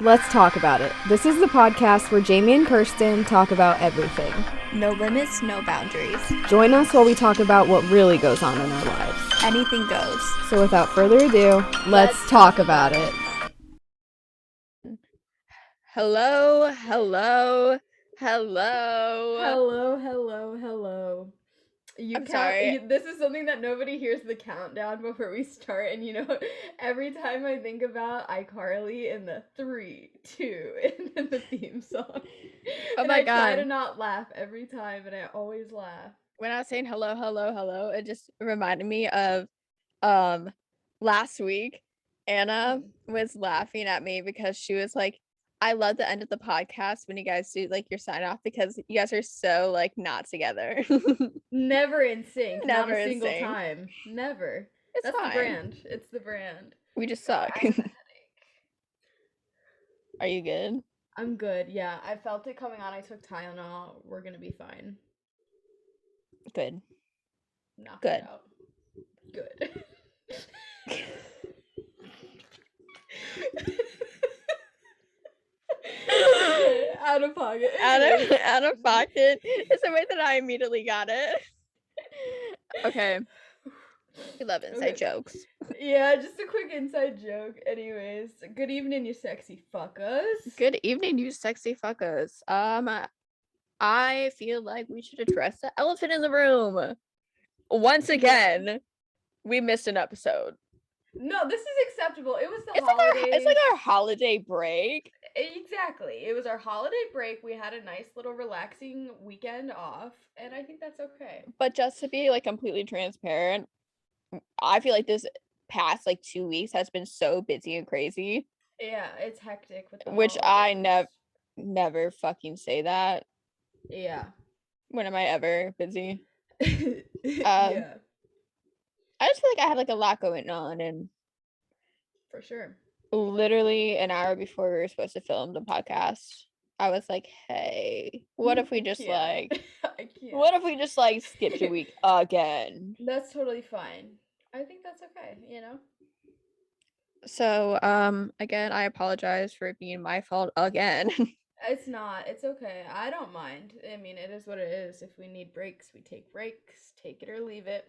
Let's talk about it. This is the podcast where Jamie and Kirsten talk about everything. No limits, no boundaries. Join us while we talk about what really goes on in our lives. Anything goes. So without further ado, let's talk about it. Hello. I'm sorry. This is something that nobody hears the countdown before we start, and every time I think about iCarly in the 3, 2, and then the theme song. Oh my God. I try to not laugh every time, and I always laugh. When I was saying hello, it just reminded me of last week. Anna was laughing at me because she was like, I love the end of the podcast when you guys do like your sign off because you guys are so like not together. Never in sync. Never not a in single sync. time. Never. It's That's fine. the brand. It's the brand. We just suck. I have a headache. Are you good? I'm good. Yeah, I felt it coming on. I took Tylenol. We're gonna be fine. Good. Knock Good. it out. Good. Out of pocket. Out of pocket. It's the way that I immediately got it. Okay. We love inside jokes. Yeah, just a quick inside joke. Anyways, good evening, you sexy fuckers. Good evening, you sexy fuckers. I feel like we should address the elephant in the room. Once again, we missed an episode. No, this is acceptable. It was the holidays. It's like our holiday break. Exactly. It was our holiday break. We had a nice little relaxing weekend off, and I think that's okay. But just to be like completely transparent, I feel like this past like 2 weeks has been so busy and crazy. Yeah, it's hectic with the which holidays. I never fucking say that. Yeah. When am I ever busy? Yeah. I just feel like I had like a lot going on, and for sure. Literally an hour before we were supposed to film the podcast, I was like, hey, what if we just what if we just like skipped a week again? That's totally fine. I think that's okay, So, again, I apologize for it being my fault again. It's not. It's okay. I don't mind. I mean, it is what it is. If we need breaks, we take breaks. Take it or leave it.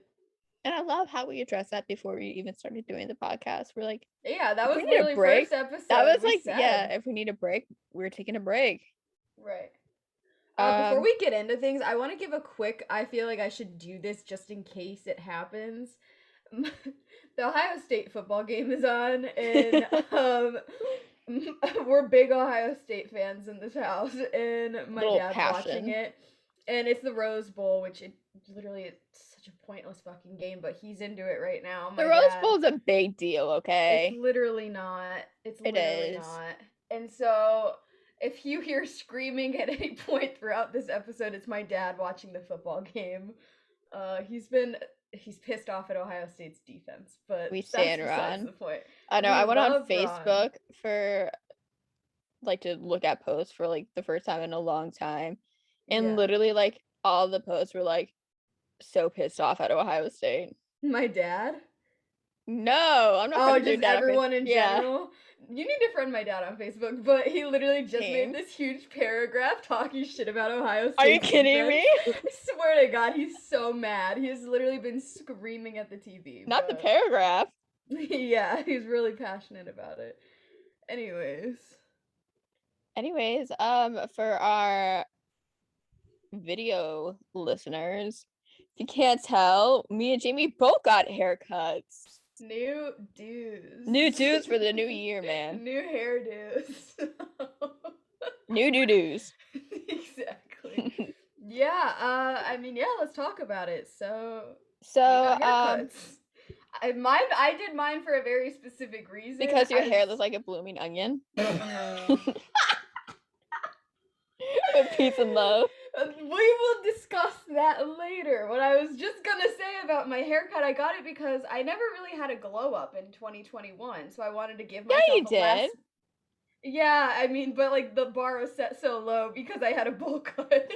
And I love how we addressed that before we even started doing the podcast. We're like, yeah, that was literally first episode. That was like, yeah, if we need a break, we're taking a break. Right. Before we get into things, I want to give a quick, I feel like I should do this just in case it happens. The Ohio State football game is on, and we're big Ohio State fans in this house, and my dad's watching it. And it's the Rose Bowl, which it's such a pointless fucking game, but he's into it right now. The Rose Bowl is a big deal, okay? It's literally not. And so, if you hear screaming at any point throughout this episode, it's my dad watching the football game. He's pissed off at Ohio State's defense, but we stand Ron. The point. I know. I went on Facebook for like to look at posts for like the first time in a long time. And literally, like, all the posts were, like, so pissed off at Ohio State. My dad? No, I'm not friends with your dad. Everyone in general? You need to friend my dad on Facebook, but he literally just made this huge paragraph talking shit about Ohio State. Are you kidding me? I swear to God, he's so mad. He has literally been screaming at the TV. Not the paragraph. Yeah, he's really passionate about it. Anyways, for our video listeners, if you can't tell, me and Jamie both got haircuts. New dues for the new year, man. New hairdos. New doo-doos. Exactly. I mean, let's talk about it. So haircuts. I did mine for a very specific reason. Because your hair looks like a blooming onion. With peace and love. We will discuss that later. What I was just gonna say about my haircut, I got it because I never really had a glow up in 2021, so I wanted to give myself you did. Yeah, I mean, but like the bar was set so low because I had a bowl cut.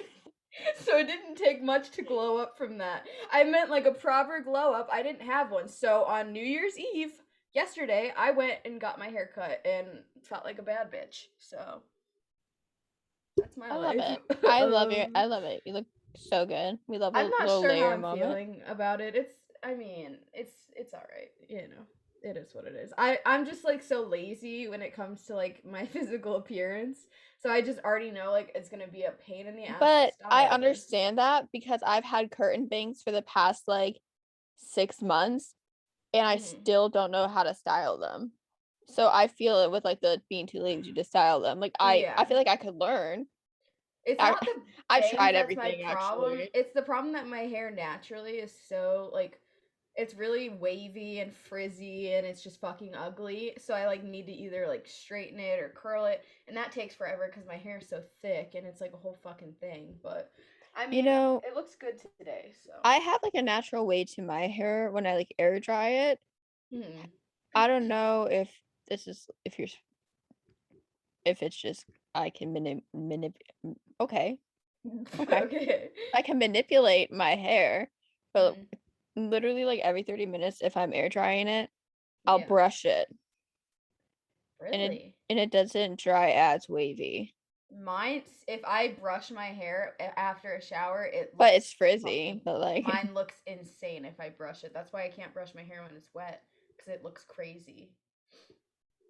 So it didn't take much to glow up from that. I meant like a proper glow up. I didn't have one. So on New Year's Eve, yesterday I went and got my hair cut and felt like a bad bitch. So that's my I love life. it. I love it. I love it. You look so good. We love a I'm not little sure how layer I'm moment. feeling about it. It's all right. It is what it is. I'm just like so lazy when it comes to like my physical appearance. So I just already know like it's gonna be a pain in the ass But to style I this. understand that because I've had curtain bangs for the past like 6 months and I still don't know how to style them. So I feel it with like the being too lazy to style them. Like I feel like I could learn. It's I not the I bangs tried that's my everything problem. actually. It's the problem that my hair naturally is so like it's really wavy and frizzy and it's just fucking ugly. So I like need to either like straighten it or curl it, and that takes forever because my hair is so thick and it's like a whole fucking thing. But I mean, it looks good today. So I have like a natural way to my hair when I like air dry it. I don't know if this is if it's just I can okay. Okay. I can manipulate my hair, but literally like every 30 minutes if I'm air drying it, I'll brush it. Really? And it doesn't dry as wavy. Mine, if I brush my hair after a shower, but it's frizzy, but like mine looks insane if I brush it. That's why I can't brush my hair when it's wet because it looks crazy.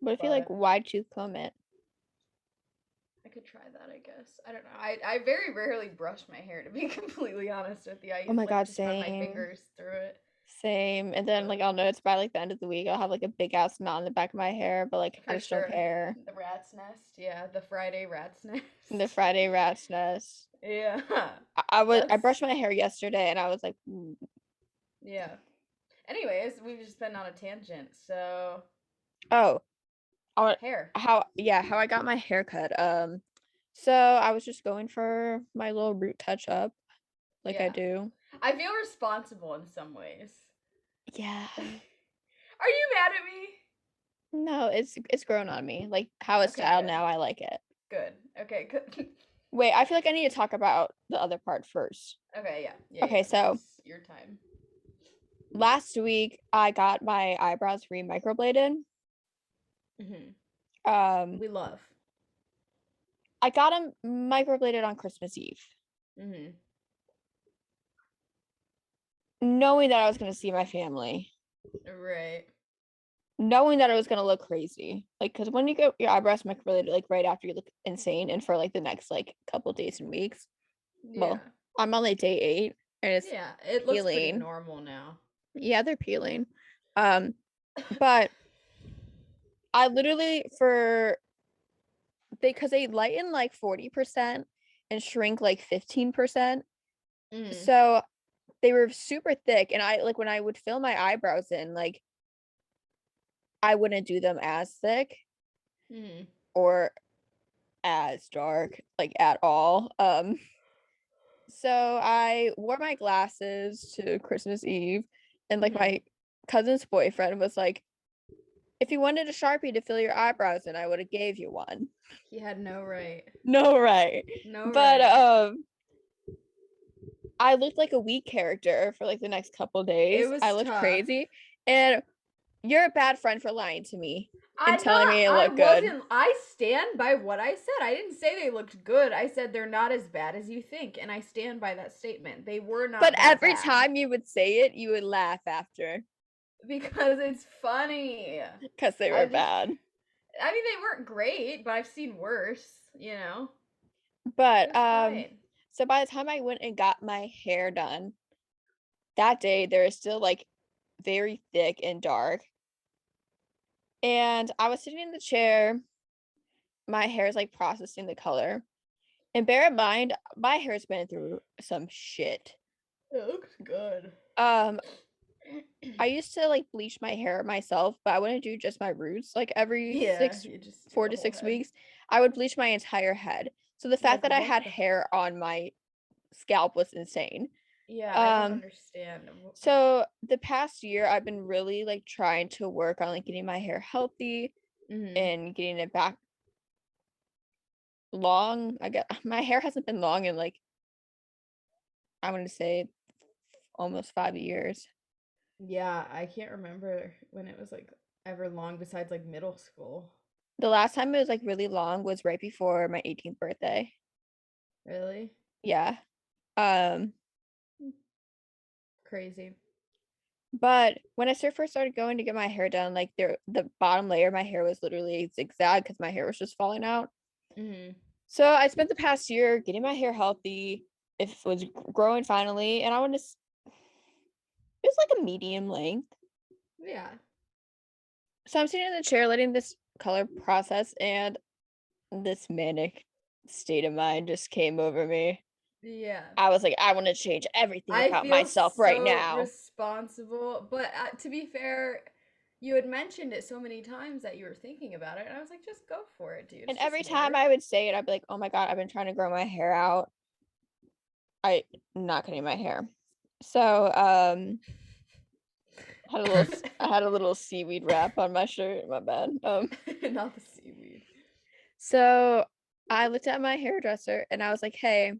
What if you like wide tooth comb it? I could try that, I guess. I don't know. I very rarely brush my hair, to be completely honest with you. I Oh my like God, just run my fingers through it. Same. And then like I'll notice by like the end of the week I'll have like a big ass knot in the back of my hair, but like I just don't care. The rat's nest. Yeah, the Friday rat's nest. The Friday rat's nest. Yeah. I brushed my hair yesterday and I was like, yeah. Anyways, we've just been on a tangent, so hair. How I got my hair cut. So I was just going for my little root touch up, like I do. I feel responsible in some ways. Yeah. Are you mad at me? No, it's grown on me. Like how it's styled now, I like it. Good. Okay. Good. Wait, I feel like I need to talk about the other part first. Okay, yeah. Okay, so your time. Last week I got my eyebrows re-microbladed. We love. I got them microbladed on Christmas Eve. Knowing that I was gonna see my family. Right. Knowing that it was gonna look crazy. Like, because when you get your eyebrows microbladed, like right after, you look insane, and for like the next like couple days and weeks. Yeah. Well, I'm on like day 8 and it's it looks pretty normal now. Yeah, they're peeling. But I literally because they lighten like 40% and shrink like 15%. So they were super thick, and I like when I would fill my eyebrows in, like I wouldn't do them as thick or as dark, like at all. So I wore my glasses to Christmas Eve, and like my cousin's boyfriend was like, if you wanted a Sharpie to fill your eyebrows in, I would have gave you one. He had no right. No right. But I looked like a weak character for like the next couple days. I looked crazy. And you're a bad friend for lying to me and telling me it looked good. I stand by what I said. I didn't say they looked good. I said they're not as bad as you think, and I stand by that statement. They were not. But every time you would say it, you would laugh after. Because it's funny. Because they were bad. I mean, they weren't great, but I've seen worse, you know. But so by the time I went and got my hair done, that day there was still like very thick and dark. And I was sitting in the chair. My hair is like processing the color. And bear in mind, my hair's been through some shit. It looks good. I used to like bleach my hair myself, but I wouldn't do just my roots. Like every 4 to 6 weeks, I would bleach my entire head. So the fact that I had hair on my scalp was insane. Yeah, I don't understand. So the past year, I've been really like trying to work on like getting my hair healthy and getting it back long. I got my hair hasn't been long in like I want to say almost 5 years. Yeah, I can't remember when it was like ever long besides like middle school. The last time it was like really long was right before my 18th birthday. Really? Yeah. Crazy. But when I first started going to get my hair done, like the bottom layer of my hair was literally zigzag because my hair was just falling out. Mm-hmm. So I spent the past year getting my hair healthy. It was growing finally, and it was like a medium length. Yeah. So I'm sitting in the chair letting this color process, and this manic state of mind just came over me. Yeah. I was like, I want to change everything I about feel myself right so now. responsible, but to be fair, you had mentioned it so many times that you were thinking about it, and I was like, just go for it, dude. And It's every just time work. I would say it, I'd be like, oh my God, I've been trying to grow my hair out. I'm not cutting my hair. So I had a little seaweed wrap on my shirt, my bad. Not the seaweed. So I looked at my hairdresser and I was like, hey,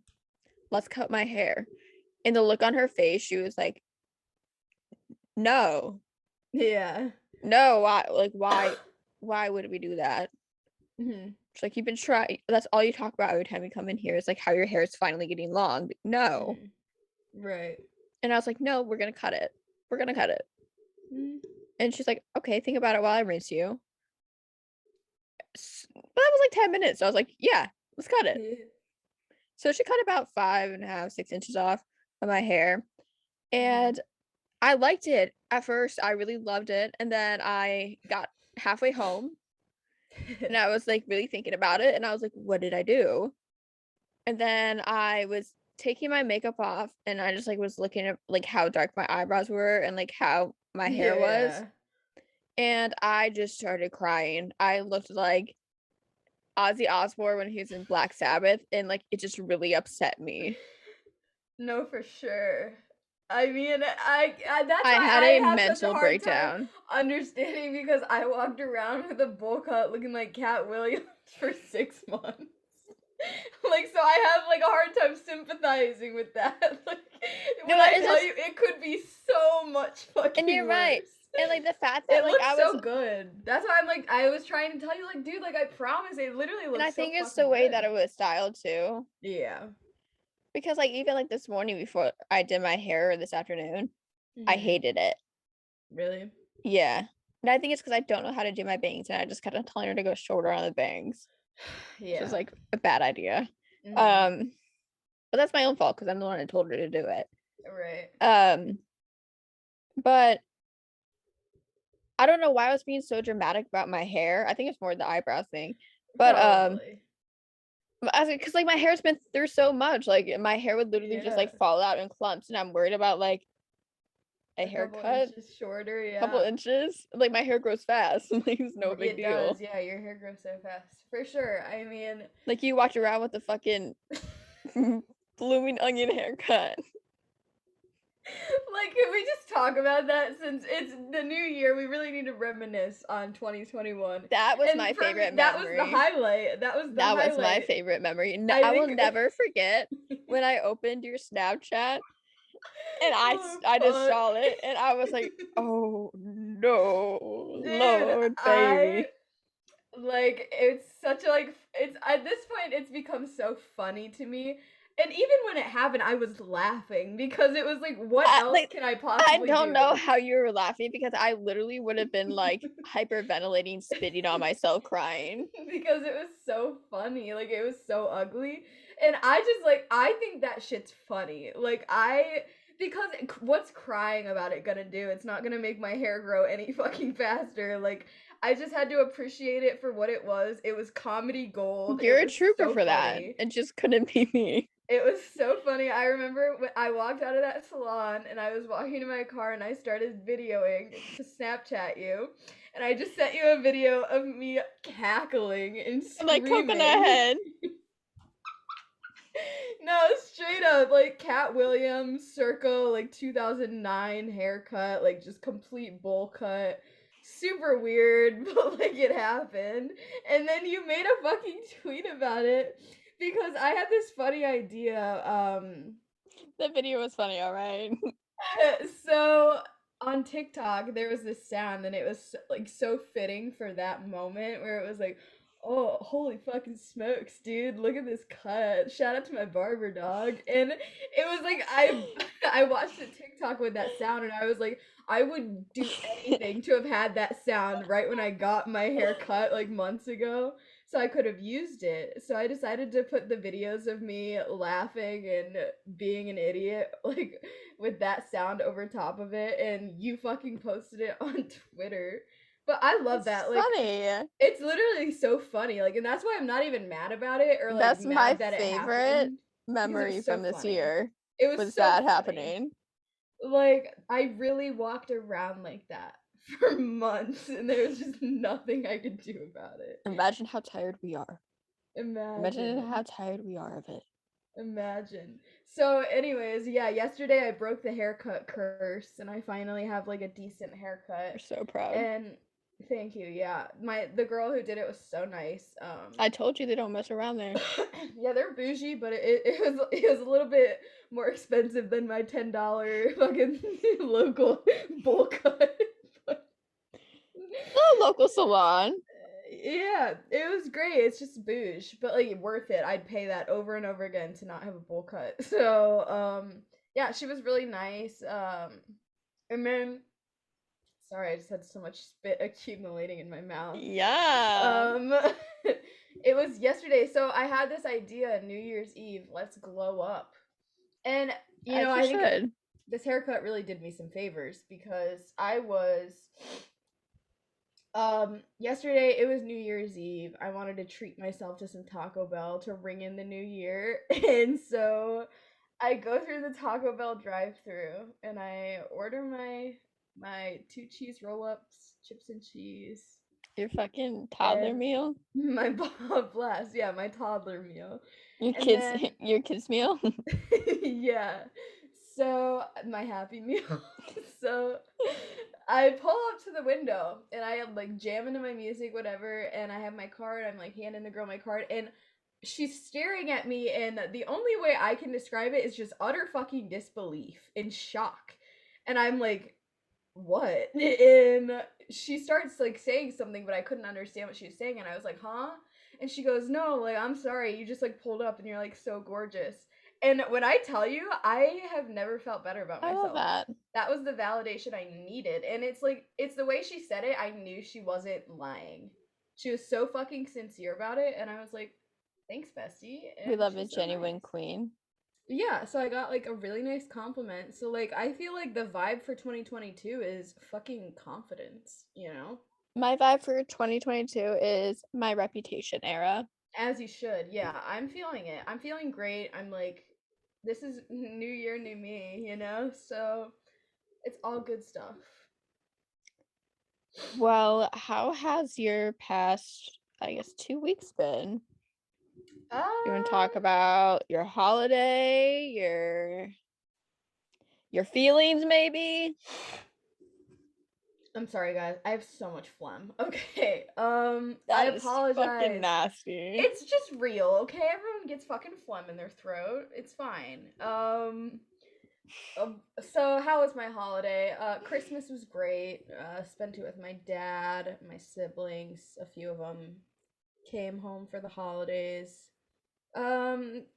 let's cut my hair. And the look on her face, she was like, no. Yeah. No, why would we do that? Mm-hmm. She's like, you've been trying, that's all you talk about every time you come in here is like how your hair is finally getting long. No. Mm-hmm. Right. And I was like, no, we're gonna cut it. We're gonna cut it. Mm-hmm. And she's like, okay, think about it while I rinse you. But that was like 10 minutes. So I was like, yeah, let's cut it. Yeah. So she cut about 5.5, 6 inches off of my hair. And I liked it at first. I really loved it. And then I got halfway home and I was like really thinking about it. And I was like, what did I do? And then I was taking my makeup off and I just like was looking at like how dark my eyebrows were and like how my hair was. Yeah. And I just started crying. I looked like Ozzy Osbourne when he was in Black Sabbath, and like it just really upset me. No, for sure. I mean, that's I why had I a have such a mental hard time breakdown. understanding because I walked around with a bowl cut looking like Cat Williams for 6 months. Like, so I have like a hard time sympathizing with that. Like, when No, I it's tell just, you, it could be so much fucking and you're worse. right. And like the fact that It like looks I was, so good. That's why I'm like, I was trying to tell you, like, dude, like, I promise, it literally and I looks so think it's the fucking way good. that it was styled too. Yeah. Because like even like this morning before I did my hair this afternoon, I hated it. Really? Yeah. And I think it's because I don't know how to do my bangs and I just kept on telling her to go shorter on the bangs. Yeah. Which is like a bad idea. Mm-hmm. But that's my own fault because I'm the one that told her to do it. Right. But I don't know why I was being so dramatic about my hair. I think it's more the eyebrows thing. But Probably. because like my hair's been through so much, like my hair would literally just like Yeah. fall out in clumps, and I'm worried about like a Couple haircut, inches shorter, yeah. couple inches. Like my hair grows fast, like it's no big It deal. does, yeah. Your hair grows so fast, for sure. I mean, Like you walk around with the fucking blooming onion haircut. like, can we just talk about that since it's the new year? We really need to reminisce on 2021. That was And my for favorite me, that was memory. the highlight. That was the That highlight. was my favorite memory. I will think- never forget when I opened your Snapchat and I just saw it and I was like, oh no, Dude, Lord baby. Like, it's such a like it's at this point it's become so funny to me. And even when it happened, I was laughing because it was like, what else Like, can I I possibly don't do? know how you were laughing because I literally would have been like hyperventilating, spitting on myself, crying. Because it was so funny. Like, it was so ugly. And I think that shit's funny. Like, because what's crying about it gonna do? It's not gonna make my hair grow any fucking faster. Like, I just had to appreciate it for what it was. It was comedy gold. You're It a was trooper so for that. funny. It just couldn't be me. It was so funny. I remember when I walked out of that salon and I was walking to my car and I started videoing to Snapchat you. And I just sent you a video of me cackling and screaming. Like coconut head. No, straight up, like Cat Williams, circa like 2009 haircut, like just complete bowl cut. Super weird, but like it happened. And then you made a fucking tweet about it because I had this funny idea. The video was funny, all right. So on TikTok there was this sound and it was like so fitting for that moment where it was like, oh, holy fucking smokes, dude, look at this cut. Shout out to my barber, dog. And it was like I watched a TikTok with that sound and I was like, I would do anything to have had that sound right when I got my hair cut like months ago so I could have used it. So I decided to put the videos of me laughing and being an idiot like with that sound over top of it, and you fucking posted it on Twitter. But I love It's that. Like, funny. it's literally so funny. Like, and that's why I'm not even mad about it or like That's my mad that it favorite happened because it memory was so from this funny. year. It was Was so that funny. happening? Like, I really walked around like that for months, and there was just nothing I could do about it. Imagine how tired we are. Imagine how Imagine. tired we are of it. Imagine. So, anyways, yeah, yesterday I broke the haircut curse and I finally have like a decent haircut. We're so proud. And thank you. Yeah. The girl who did it was so nice. I told you they don't mess around there. Yeah, they're bougie, but it was a little bit more expensive than my $10 fucking local bowl cut. The local salon. Yeah, it was great. It's just bouge, but like worth it. I'd pay that over and over again to not have a bowl cut. So, yeah, she was really nice. And then sorry, I just had so much spit accumulating in my mouth. Yeah. It was yesterday. So I had this idea New Year's Eve, let's glow up. And you know, I think this haircut really did me some favors because I was yesterday it was New Year's Eve. I wanted to treat myself to some Taco Bell to ring in the new year. And so I go through the Taco Bell drive-through and I order my 2 cheese roll-ups, chips and cheese. Your fucking toddler meal? My Bob Blast, yeah, my toddler meal. Your kids meal? Yeah. So my happy meal. So I pull up to the window and I am like jamming to my music, whatever, and I have my card. I'm like handing the girl my card, and she's staring at me, and the only way I can describe it is just utter fucking disbelief and shock. And I'm like, what? And she starts like saying something, but I couldn't understand what she was saying, and I was like, huh? And she goes, no, like, I'm sorry, you just like pulled up and you're like so gorgeous. And when I tell you, I have never felt better about myself. I love that. That was the validation I needed. And it's like, it's the way she said it, I knew she wasn't lying. She was so fucking sincere about it, and I was like, thanks, bestie. And we love a genuine queen. Yeah, so I got like a really nice compliment. So like I feel like the vibe for 2022 is fucking confidence, you know? My vibe for 2022 is my reputation era. As you should. Yeah, I'm feeling it. I'm feeling great. I'm like, this is new year, new me, you know? So it's all good stuff. Well, how has your past, I guess, 2 weeks been? You want to talk about your holiday, your feelings, maybe? I'm sorry, guys. I have so much phlegm. Okay. I apologize. Fucking nasty. It's just real, okay? Everyone gets fucking phlegm in their throat. It's fine. So how was my holiday? Christmas was great. Spent it with my dad, my siblings. A few of them came home for the holidays. Sorry.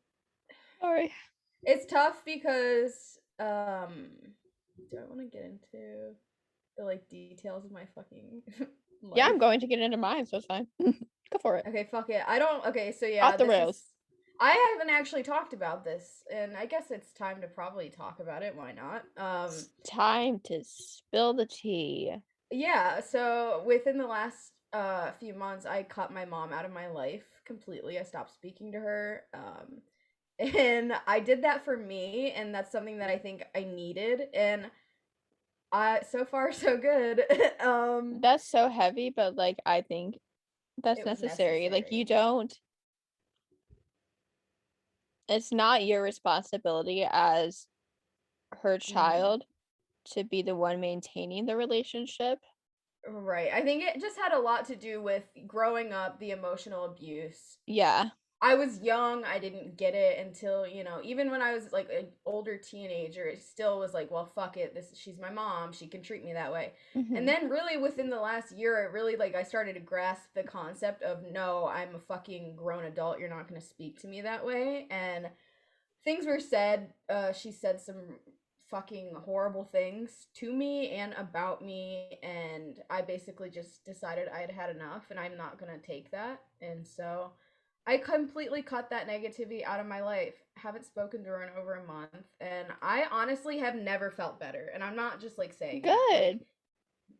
It's tough because do I want to get into the like details of my fucking life? Yeah, I'm going to get into mine, so it's fine. Go for it. Okay, fuck it. I don't. Okay, so yeah, off the rails. I haven't actually talked about this, and I guess it's time to probably talk about it. Why not? It's time to spill the tea. Yeah, so within the last few months, I cut my mom out of my life completely. I stopped speaking to her. And I did that for me, and that's something that I think I needed, and so far so good. That's so heavy, but like I think that's necessary. Like you don't, it's not your responsibility as her child to be the one maintaining the relationship. Right. I think it just had a lot to do with growing up, the emotional abuse. Yeah. I was young. I didn't get it until, even when I was like an older teenager, it still was like, well, fuck it. She's my mom. She can treat me that way. And then really within the last year, it really like I started to grasp the concept of no, I'm a fucking grown adult. You're not going to speak to me that way. And things were said. She said some fucking horrible things to me and about me, and I basically just decided I had had enough, and I'm not gonna take that. And so I completely cut that negativity out of my life. Haven't spoken to her in over a month, and I honestly have never felt better. And I'm not just like saying that. Like, Good.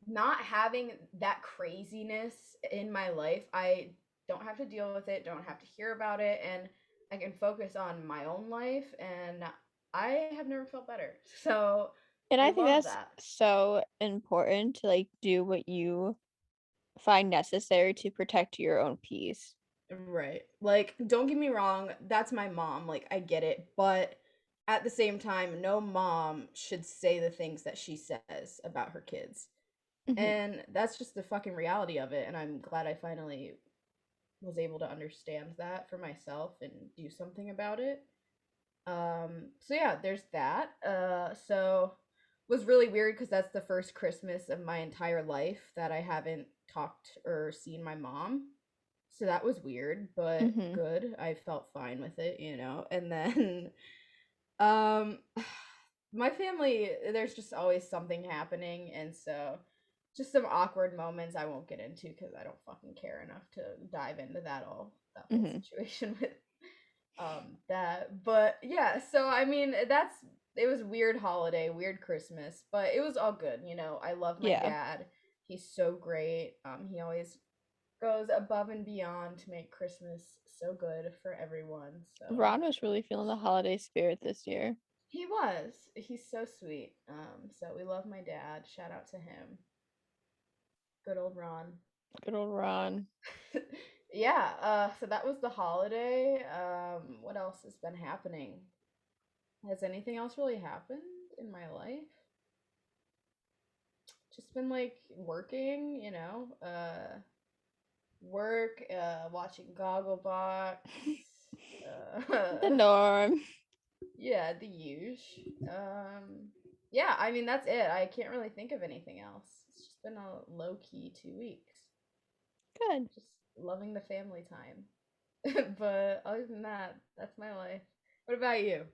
not having that craziness in my life, I don't have to deal with it, don't have to hear about it, and I can focus on my own life, and I have never felt better. So And I I think love that's that. so important to like do what you find necessary to protect your own peace. Right. Like, don't get me wrong, that's my mom. Like, I get it. But at the same time, no mom should say the things that she says about her kids. Mhm. And that's just the fucking reality of it. And I'm glad I finally was able to understand that for myself and do something about it. So yeah, there's that. So was really weird because that's the first Christmas of my entire life that I haven't talked or seen my mom. So that was weird, but Mhm. good. I felt fine with it, And then um my family, there's just always something happening, and so just some awkward moments I won't get into because I don't fucking care enough to dive into that whole Mhm. situation with that. But yeah, so I mean, it was weird holiday, weird Christmas, but it was all good. I love my Yeah. dad. He's so great. He always goes above and beyond to make Christmas so good for everyone. So Ron was really feeling the holiday spirit this year. he was. He's so sweet. So we love my dad. Shout out to him. Good old Ron. Good old Ron. Yeah, so that was the holiday. What else has been happening? Has anything else really happened in my life? Just been like working, work, watching Gogglebox. The Uh, norm. yeah, the huge. Yeah, I mean that's it. I can't really think of anything else. It's just been a low key 2 weeks. Good. Just loving the family time. But other than that, that's my life. What about you?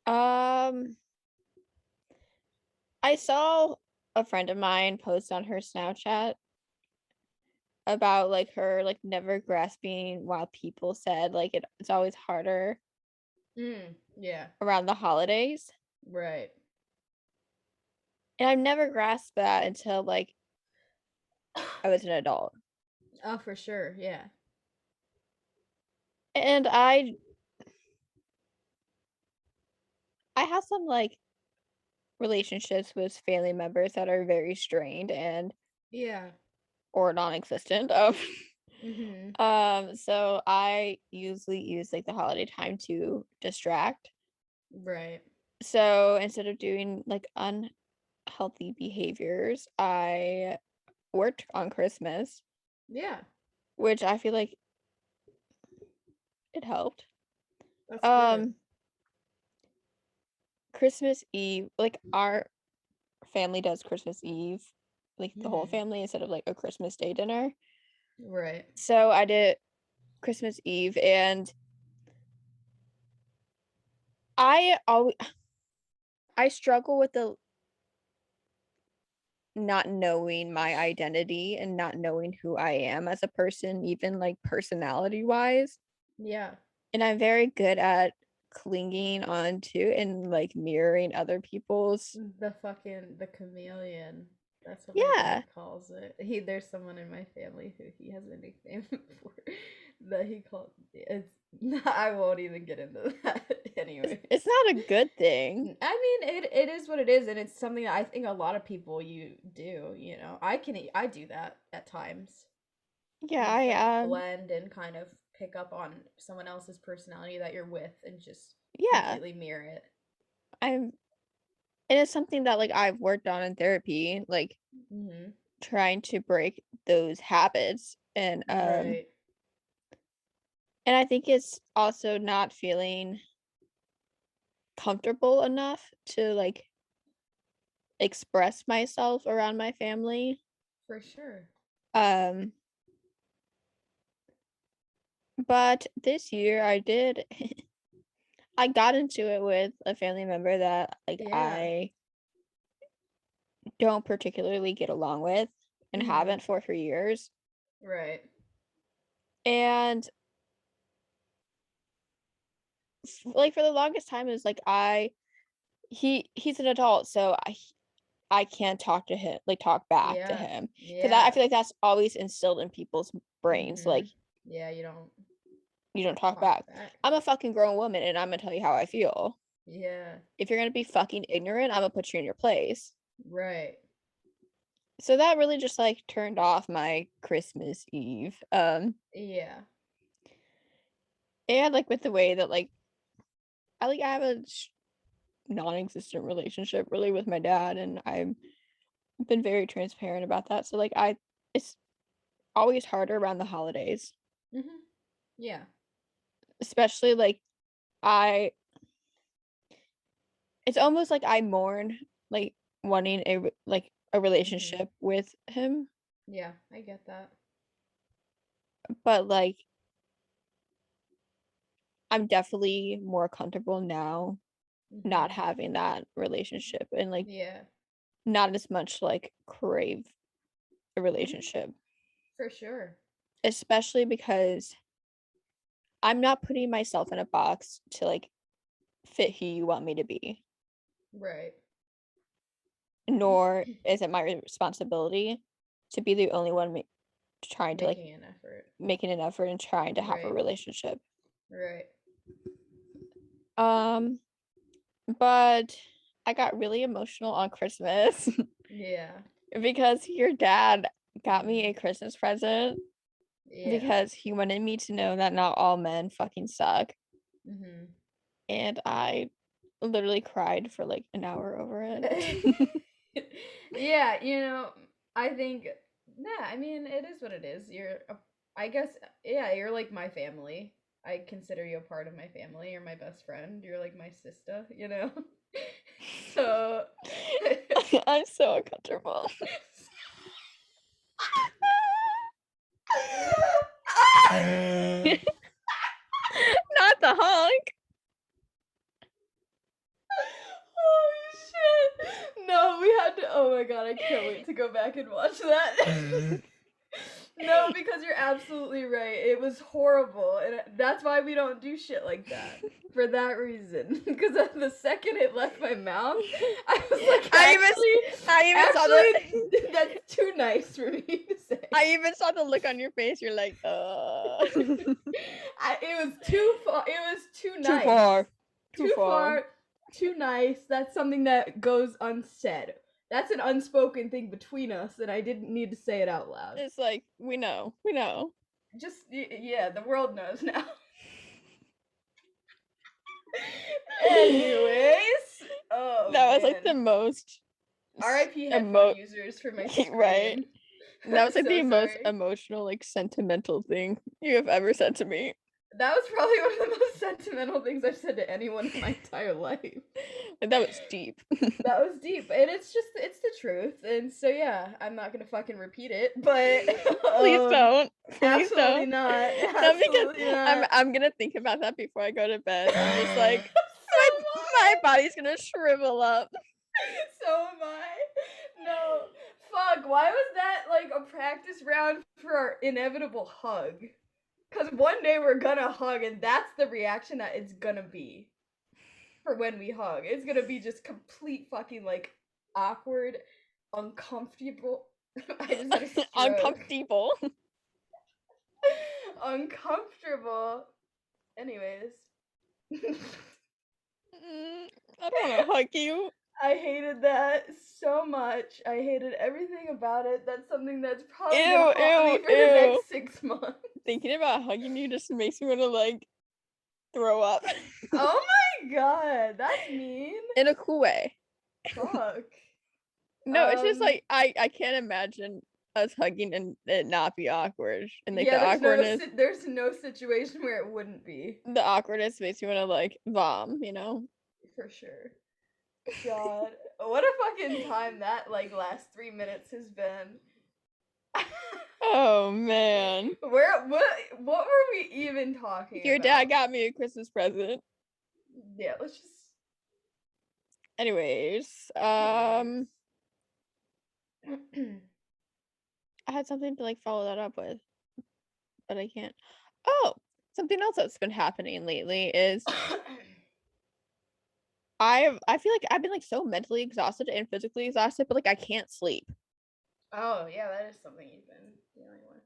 Um, I saw a friend of mine post on her Snapchat about like her like never grasping why people said like it's always harder Yeah, around the holidays. right. And I've never grasped that until like I was an adult. Oh, for sure. Yeah. And I have some like relationships with family members that are very strained and Yeah. or non-existent. Mhm. So I usually use like the holiday time to distract. Right. So instead of doing like unhealthy behaviors, I worked on Christmas, Yeah. which I feel like it helped. That's good. Um, Christmas Eve, like our family does Christmas Eve, like the whole Mhm. family instead of like a Christmas Day dinner. Right. So I did Christmas Eve and I always I struggle with the not knowing my identity and not knowing who I am as a person, even like personality wise. Yeah. And I'm very good at clinging on to and like mirroring other people's. The chameleon. That's what my Yeah, dad calls it. There's someone in my family who he has a nickname for that he called it's I won't even get into that anyways. it's not a good thing. I mean, it is what it is, and it's something that I think a lot of people you do. I do that at times. Yeah, You just like I blend and kind of pick up on someone else's personality that you're with, and just yeah, completely mirror it. I'm and it's something that like I've worked on in therapy, like Mm-hmm. trying to break those habits and Right. And I think it's also not feeling comfortable enough to like express myself around my family. For sure. But this year I did I got into it with a family member that like I don't particularly get along with and haven't for years. Right. And like for the longest time it was like he's an adult, so I can't talk to him, like talk back to him, because I feel like that's always instilled in people's brains. Like, yeah, you don't talk back. I'm a fucking grown woman and I'm gonna tell you how I feel. Yeah. If you're gonna be fucking ignorant, I'm gonna put you in your place. Right. So that really just like turned off my Christmas Eve. Yeah. And like with the way that like I have a non-existent relationship really with my dad, and I've been very transparent about that. So like it's always harder around the holidays. Yeah. Especially like it's almost like I mourn like wanting a relationship with him. Yeah, I get that. But like I'm definitely more comfortable now not having that relationship and like not as much like crave a relationship. For sure. Especially because I'm not putting myself in a box to like fit who you want me to be. Right. Nor is it my responsibility to be the only one trying to like making an effort and trying to have a relationship. Right. But I got really emotional on Christmas. Yeah. Because your dad got me a Christmas present. Yeah. Because he wanted me to know that not all men fucking suck. And I literally cried for like an hour over it. Yeah, I think, I mean, it is what it is. I guess, you're like my family. I consider you a part of my family. You're my best friend. You're like my sister, So. I'm so uncomfortable. Not the honk. Oh shit! No, we had to. Oh my god, I can't wait to go back and watch that. No, because you're absolutely right. It was horrible, and that's why we don't do shit like that. For that reason, because the second it left my mouth, I was like, actually, that's too nice for me to say. I even saw the look on your face. You're like, it was too far. It was too nice. Too far. Too nice. That's something that goes unsaid. That's an unspoken thing between us, and I didn't need to say it out loud. It's like, we know. Just, yeah, the world knows now. Anyways. Oh, that was like the most R.I.P. headphone users for my screen. Right. That was like the most emotional, like sentimental thing you have ever said to me. That was probably one of the most sentimental things I've said to anyone in my entire life. That was deep. That was deep. And it's the truth. And so, yeah, I'm not going to fucking repeat it, but. Please don't. Absolutely not. Absolutely not. I'm going to think about that before I go to bed. I'm just like, my body's going to shrivel up. So am I. No. Fuck, why was that like a practice round for our inevitable hug? Because one day we're gonna hug, and that's the reaction that it's gonna be for when we hug. It's gonna be just complete fucking like awkward, uncomfortable. Uncomfortable. Uncomfortable. Anyways. I don't want to hug you. I hated that so much. I hated everything about it. That's something that's probably gonna haunt me for the next 6 months. Thinking about hugging you just makes me want to like throw up. Oh my god, that's mean. In a cool way. Fuck. No, it's just like I can't imagine us hugging and it not be awkward. And like the awkwardness. There's no situation where it wouldn't be. The awkwardness makes me want to like vom, you know? For sure. God, what a fucking time that like last 3 minutes has been. Oh man. What were we even talking about? Your dad got me a Christmas present. Yeah, let's just. Anyways, I had something to like follow that up with, but I can't. Oh, something else that's been happening lately is I feel like I've been like so mentally exhausted and physically exhausted, but like I can't sleep. Oh yeah, that is something you've been dealing with.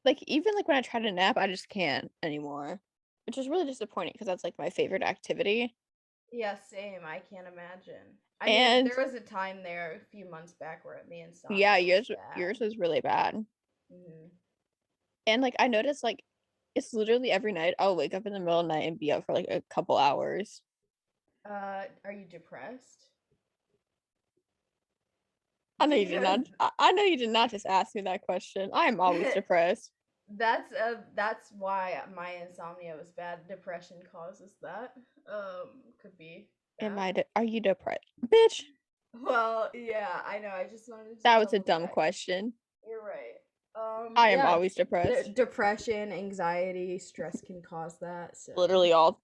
Like even like when I try to nap, I just can't anymore, which is really disappointing because that's like my favorite activity. Yeah, same. I can't imagine. I mean, there was a time there a few months back where the insomnia was bad. Yours was really bad. Mm-hmm. And like I noticed like it's literally every night I'll wake up in the middle of the night and be up for like a couple hours. Are you depressed? I know you did not. I know you did not just ask me that question. I am always depressed. That's why my insomnia was bad. Depression causes that. Could be. Are you depressed, bitch? Well, yeah, I know. I just wanted to. That was a dumb question. You're right. I am always depressed. Depression, anxiety, stress can cause that. So. Literally all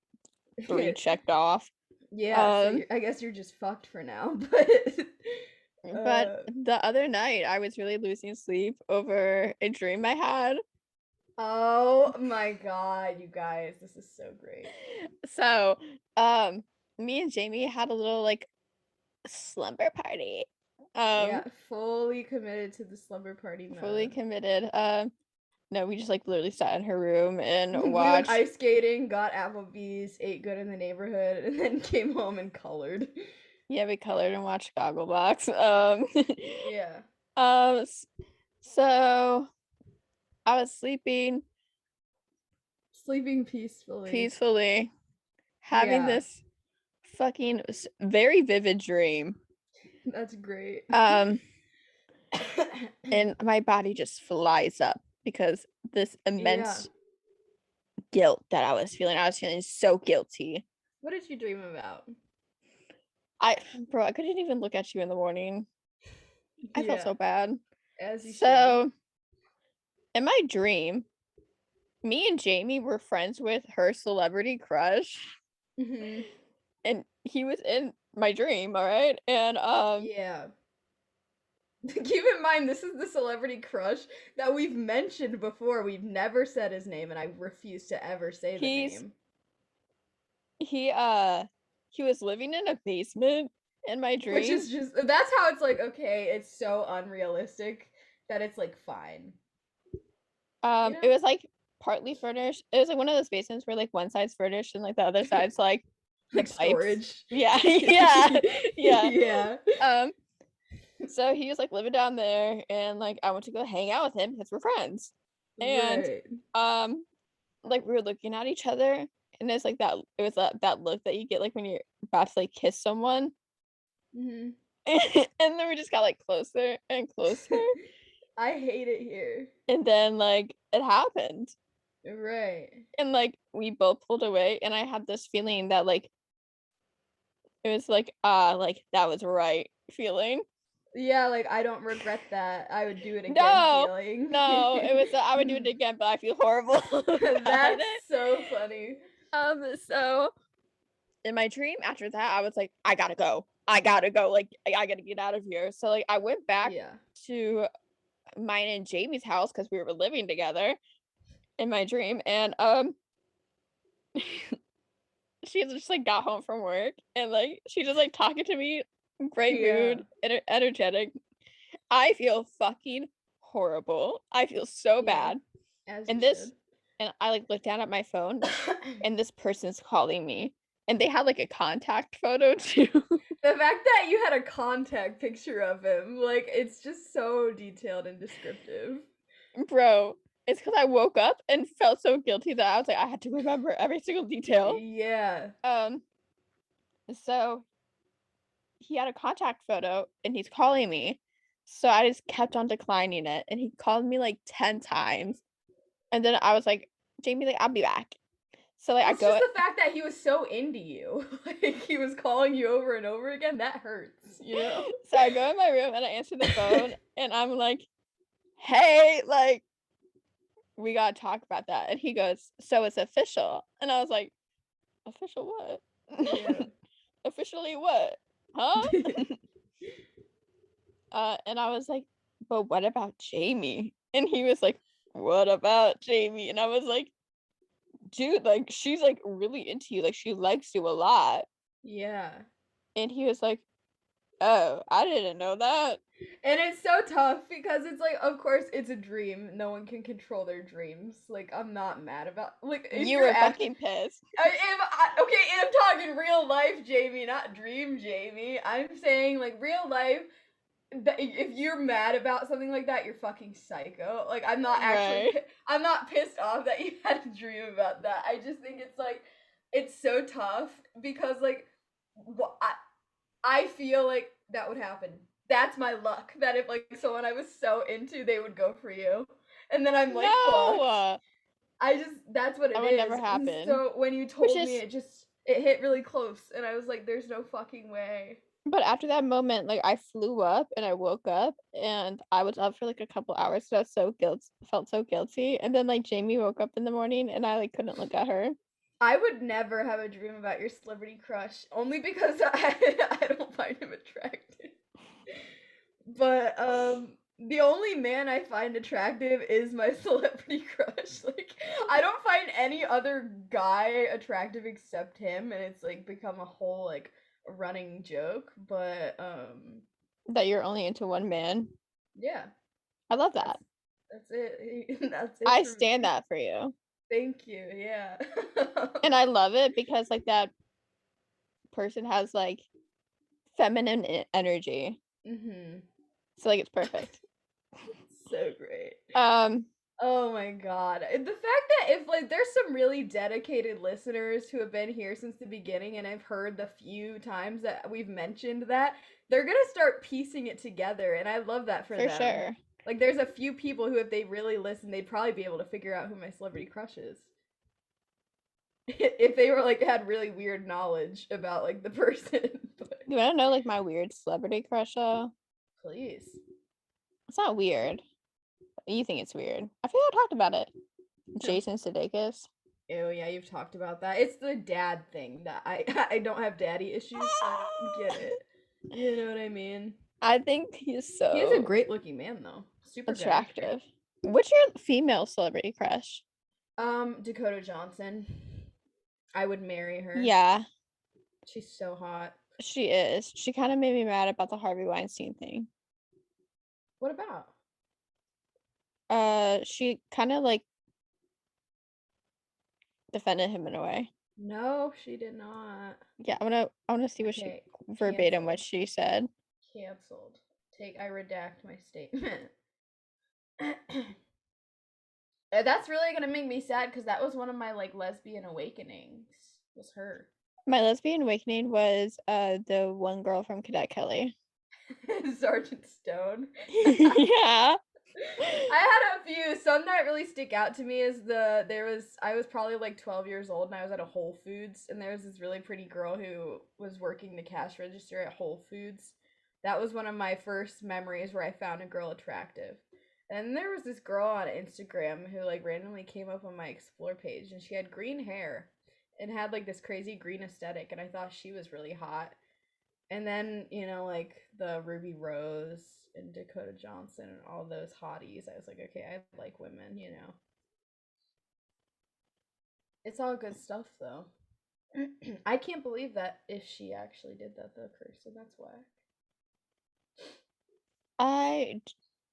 3 checked off. Yeah, so I guess you're just fucked for now. But the other night, I was really losing sleep over a dream I had. Oh my god, you guys, this is so great. So, me and Jamie had a little like slumber party. Yeah, fully committed to the slumber party mode. Fully committed. No, we just like literally sat in her room and watched. We went ice skating, got Applebee's, ate good in the neighborhood, and then came home and colored. Yeah, we colored and watched Gogglebox. Yeah. So I was sleeping peacefully, having this fucking very vivid dream. That's great. And my body just flies up because this immense guilt that I was feeling so guilty. What did you dream about? I couldn't even look at you in the morning. I felt so bad. As you should. In my dream, me and Jamie were friends with her celebrity crush. Mm-hmm. And he was in my dream, all right? And yeah. Keep in mind, this is the celebrity crush that we've mentioned before. We've never said his name, and I refuse to ever say the name. He was living in a basement in my dream. Which is just, that's how it's like, okay, it's so unrealistic that it's like fine. It was like partly furnished. It was like one of those basements where like one side's furnished and like the other side's like like storage. Yeah. So he was like living down there, and like I went to go hang out with him because we're friends. And like we were looking at each other, and it's like that. It was that look that you get like when you're about to like kiss someone. Mm-hmm. And then we just got like closer and closer. I hate it here. And then like it happened. Right. And like we both pulled away, and I had this feeling that like it was like that was right feeling. Yeah, like I don't regret that. I would do it again. Feeling. No, it was I would do it again, but I feel horrible. That's so funny. So in my dream after that, I was like, I gotta go. Like I gotta get out of here. So like I went back to mine and Jamie's house because we were living together in my dream, and she just like got home from work, and like she just like talking to me, great mood, energetic. I feel fucking horrible. I feel so bad. And I like looked down at my phone, and this person's calling me, and they had like a contact photo too. The fact that you had a contact picture of him, like it's just so detailed and descriptive. Bro, it's because I woke up and felt so guilty that I was like, I had to remember every single detail. Yeah. So he had a contact photo, and he's calling me. So I just kept on declining it, and he called me like 10 times. And then I was like, Jamie, like, I'll be back. So like, Well, I it's go. just the fact that he was so into you, like he was calling you over and over again. That hurts, you know. So I go in my room and I answer the phone, and I'm like, "Hey, like, we gotta talk about that." And he goes, "So it's official?" And I was like, "Official what? Yeah. Officially what? Huh?" And I was like, "But what about Jamie?" And he was like, "What about Jamie?" And I was like, "Dude, like, she's like really into you. Like, she likes you a lot." Yeah. And he was like, "Oh, I didn't know that." And it's so tough because it's like, of course, it's a dream. No one can control their dreams. Like, I'm not mad about like if You you're were fucking pissed. okay, and I'm talking real life, Jamie, not dream, Jamie. I'm saying like real life. If you're mad about something like that, you're fucking psycho. Like, I'm not actually, Right. I'm not pissed off that you had a dream about that. I just think it's like, it's so tough because like, I feel like that would happen. That's my luck. That if like someone I was so into, they would go for you, and then I'm like fucked. No, I just that's what that it would is. never And happen. so when you Which told me, is, it hit really close, and I was like, "There's no fucking way." but after that moment, like, I flew up and I woke up and I was up for like a couple hours. So I was so felt so guilty. And then like Jamie woke up in the morning and I like couldn't look at her. I would never have a dream about your celebrity crush, only because I don't find him attractive. But the only man I find attractive is my celebrity crush. Like I don't find any other guy attractive except him, and it's like become a whole like running joke. But That you're only into one man. yeah, I love that's that. that's it. That's it I for stand me. that for you. Thank you. Yeah. And I love it because like that person has like feminine energy. Mhm. So like it's perfect. So great. Um, Oh my god. The fact that if like there's some really dedicated listeners who have been here since the beginning and I've heard the few times that we've mentioned that, they're going to start piecing it together and I love that for for them. sure. Like there's a few people who if they really listen, they'd probably be able to figure out who my celebrity crush is. If they were like had really weird knowledge about like the person. But You wanna know like my weird celebrity crush though? please. It's not weird. You think it's weird. I feel like I talked about it. No. Jason Sudeikis. Oh yeah, you've talked about that. It's the dad thing that I I don't have daddy issues, so I don't get it. You know what I mean? I think he's He is a so great looking man though. Super good actor. attractive. What's your female celebrity crush? Dakota Johnson. I would marry her. Yeah, She's so hot. she is. She kind of made me mad about the Harvey Weinstein thing. What about? She kind of like defended him in a way. No, she did not. Yeah, I wanna see what she Okay, verbatim what canceled. she said. Canceled. I redact my statement. That's really gonna make me sad because that was one of my like lesbian awakenings. Was her. My lesbian awakening was the one girl from Cadet Kelly. Sergeant Stone. Yeah. I had a few. Some that really stick out to me is I was probably like 12 years old and I was at a Whole Foods and there was this really pretty girl who was working the cash register at Whole Foods. That was one of my first memories where I found a girl attractive. And there was this girl on Instagram who like randomly came up on my explore page and she had green hair and had like this crazy green aesthetic and I thought she was really hot. And then, you know, like the Ruby Rose and Dakota Johnson and all those hotties, I was like, okay, I like women, you know. It's all good stuff though. I can't believe that if she actually did that though, Kirsten. That's why.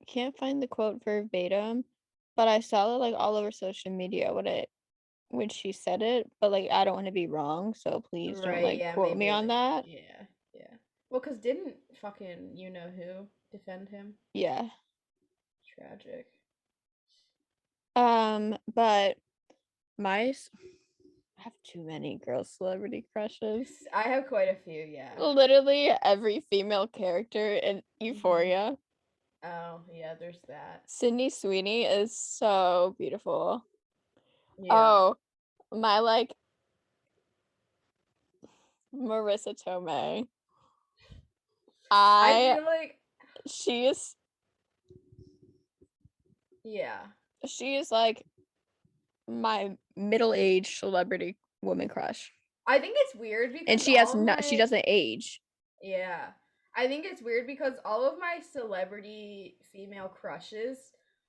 Can't find the quote verbatim, but I saw it like all over social media when she said it, but like I don't want to be wrong, so please don't Right, like yeah, quote me maybe on like that. yeah, yeah. Well, cause didn't fucking you know who defend him? Yeah. Tragic. But I have too many girl celebrity crushes. I have quite a few, yeah. Literally every female character in Mhm. Euphoria. Oh, yeah, there's that. Sydney Sweeney is so beautiful. Yeah. Oh, my like Marissa Tomei. I feel like she is yeah. she is like my middle-aged celebrity woman crush. I think it's weird And because she has all of not she my doesn't age. yeah. I think it's weird because all of my celebrity female crushes